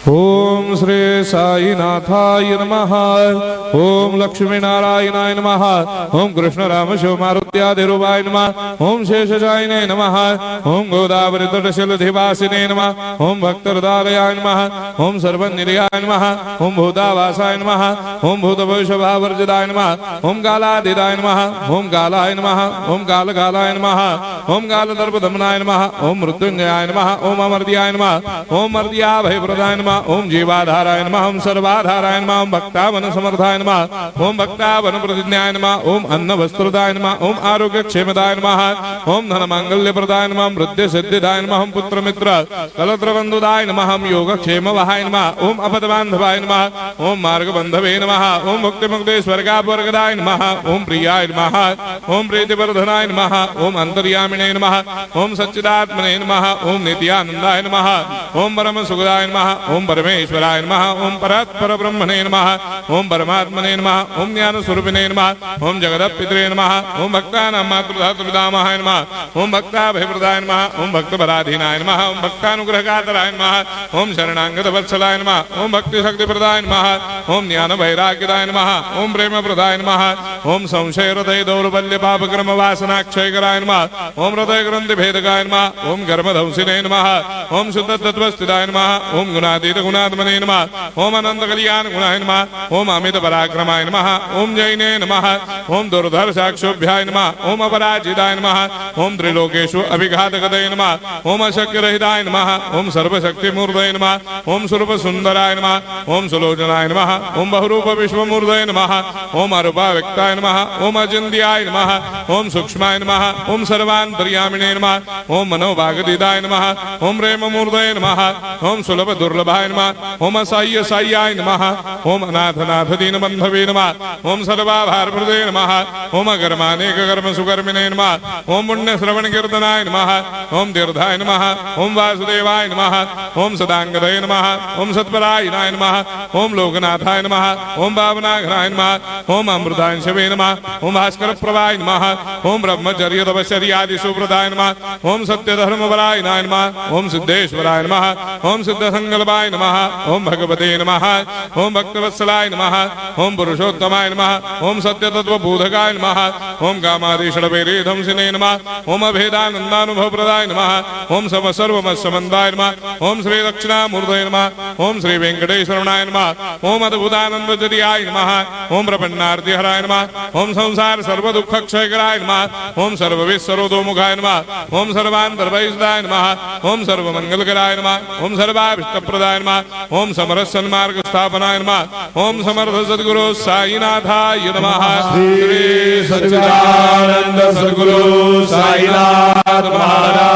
ओम श्री साईनाथाय नमः। ओम लक्ष्मी नारायणाय नमः। ओम कृष्ण राम शिव मारुत्यादिरूपाय नमः। ओम शेषशायिने नमः। ओम गोदावरी तटशिलधिवासिने नमः। ओम भक्तहृदयाय नमः। ओम सर्वनिर्याय नमः। ओम भूतावासाय नमः। ओम भूतभविष्यभावर्जिताय नमः। ओम कालातीताय नमः। ओम कालाय नमः। ओम कालकालाय नमः। ओम कालदर्पदमनाय नमः। ओम मृत्युंजयाय नमः। ओम अमर्त्याय नमः। ओम मर्त्याभयप्रदाय नमः। ओम जीवाधाराय नमः। ओम सर्वाधाराय नमः। ओम भक्तावन समर्थाय नमः। ओम भक्तावन प्रतिज्ञाय नमः। ओम अन्न वस्त्रदाय नमः। ओम आरोग्य क्षेमदाय नमः। ओम धन मांगल्य प्रदाय नमः। ओम वृद्धि सिद्धिदाय नमः। ओम पुत्र मित्र कलत्र बंधुदाय नमः। ओम योग क्षेम वहाय नमः। ओम अपद बांधवाय नमः। ओम मार्ग बंधवे नमः। ओम मुक्ति मुक्ति स्वर्गापवर्गदाय नमः। ओम प्रियाय नमः। ओम प्रीतिवर्धनाय नमः। ओम अंतर्यामिने नमः। ओम सच्चिदात्मने नमः। ओम नित्यानंदाय नमः। ओम परम सुखदाय नमः। ओम परमेश्वराय नमः। ओम परात्पर ब्रह्मणे नमः। ओम परमात्मने नमः। ओम ज्ञान स्वरूपिणे नमः। ओम जगदपितरे नमः। ओम भक्तानां मातृधातुपितामहाय नमः। ओम भक्ताभयप्रदाय नमः। ओम भक्तपराधीनाय नमः। ओम भक्तानुग्रहकातराय नमः। ओम शरणागत वत्सलाय नमः। ओम भक्ति शक्तिप्रदाय नमः। ओम ज्ञान वैराग्यदाय नमः। ओम प्रेम प्रदाय नमः। ओम संशय हृदय दौर्बल्य पाप कर्म वासना क्षयकराय नमः। ओम हृदय ग्रंथि भेदकाय नमः। ओम गर्मधंसिने नमः। ओम शुद्ध तत्वस्थिताय नमः। ओम गुणातीत गुणात्मने नमः। ओम अनंत कल्याण गुणाय नमः। ओम अमित पराक्रमाय नमः। ओम जैने नमः। ओम दुर्धर्षाक्षोभ्याय नमः। ओम अपराजिताय नमः। ओम त्रिलोकेषु अभिघातगतये नमः। ओम अशक्य रहिताय नमः। ओम सर्वशक्तिमूर्तये नमः। ओम स्वरूप सुंदराय नमः। ओम सुलोचनाय नमः। ओम बहुरूप विश्वमूर्तये नमः। ओम अरूपाव्यक्ताय नमः। ओम अचिन्त्याय नमः। ओम सूक्ष्माय नमः। ओम सर्वान्तर्यामिने नमः। ओम मनोभागदिताय नमः। ओम प्रेममूर्तये नमः। ओम सुलभ दुर्लभाय नमः। ओम असाह्य साह्याय नमः। ओम अनाथनाथ दीनबन्धवे नमः। ओम सर्वाभारप्रदे नमः। ओम अकर्मानेक कर्म सुकर्मिणे नमः। ओम पुण्य श्रवण कीर्तनाय नमः। ओम तीर्थाय नमः। ओम वासुदेवाय नमः। ओम सदांगदये नमः। ओम सत्परायणाय नमः। ओम लोकनाथाय नमः। ओम भावनाघ्राय नमः। ओम अमृतांशवे नमः। ओम भास्कर प्रभाय नमः। ओम ब्रह्मचर्य तपश्चर्यादि सुप्रदाय नमः। ओम सत्य धर्मपरायणाय नमः। ओम सिद्धेश्वराय नमः। ओम सिद्ध संकल्पाय नमः। ओम भगवते नमः। ओम भक्तवत्सलाय नमः। ओम पुरुषोत्तमाय नमः। ओम सत्य तत्व बोधकाय नमः। ओम कामादिषडवेरे धंसिने नमः। ओम अभेदानंदानुभव प्रदाय नमः। ओम सर्वमस्समन्दाय नमः। ओम श्री दक्षिणामूर्तये नमः। ओम श्री वेंकटेश्वरनाय नमः। ओम अद्भुतानंदजरियाय नमः। ओम प्रपन्नार्तिहराय नमः। ओम संसार सर्व दुख क्षयकराय नमः। ओम सर्वविश्वरोधोमुखाय नमः। ओम सर्वान्तर्भयदाय नमः। ओम सर्वमंगलकराय नमः। ओम सर्वाभिष्टप्रदाय नमः। ओम समरस सन्मार्ग स्थापनाय नमः। ओम समर्थ सद्गुरु साईनाथाय नमः। श्री सच्चिदानंद सद्गुरु साईनाथ महाराज